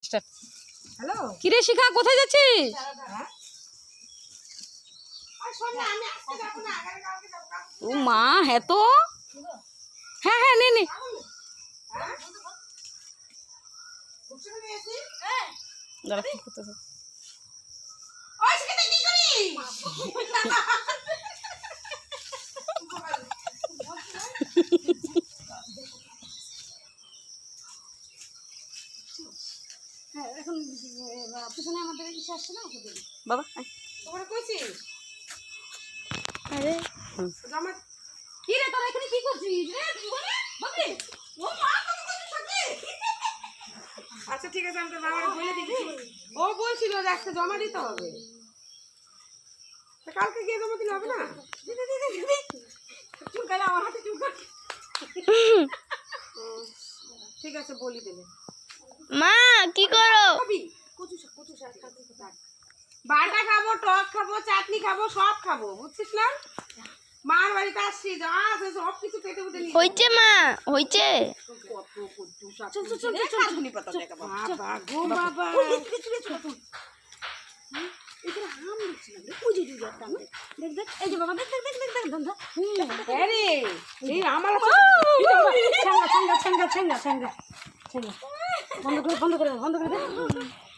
Start. Hello, কিরে শিখা, কোথায় যাচ্ছিস? ও মা, হ্যাঁ তো, হ্যাঁ হ্যাঁ, নে নে। দাঁড়া, কি করতেছে? এখন পিছনে আমাদের ইসে আসছে না, ওকে দেবে। বাবা তোমরা কইছিস? আরে জামা কি রে, তোরা এখানে কি করছিস রে? জীবনে বাবা, ও মা কত কত থাকে। আচ্ছা ঠিক আছে, আমি তো বাবারে বলে দিচ্ছি। ও বলছিল যে আজকে জমা দিতে হবে, তা কালকে গিয়ে জমা দিলে হবে না? দিদি দিদি দিদি চুলকালে আমার হাতে চুলকা। ঠিক আছে, বলি দেবে। মা কি করো? খাবি কচু শাক, কচু শাক, কচু শাক। বাটা খাবো, টক খাবো, চাটনি খাবো, সব খাবো, বুঝছিস না? মার বাড়িতে আসছি, যা আছে সব কিছু কেটে উঠে নিয়ে হইছে মা, হইছে। কত কচু শাক। চল চল চল চল, ধনি পাতা দেখা বাবা গো বাবা। এখানে আম দেখছিলাম রে, ওই যে দুই একটা আম, দেখ দেখ, এই যে বাবা, দেখ দেখ দেখ দেখ দেখ ধন্দা। আরে এই আমার ছাঙ্গা ছাঙ্গা ছাঙ্গা ছাঙ্গা ছাঙ্গা ছাঙ্গা, বন্ধ করে বন্ধ করে বন্ধ করে দে।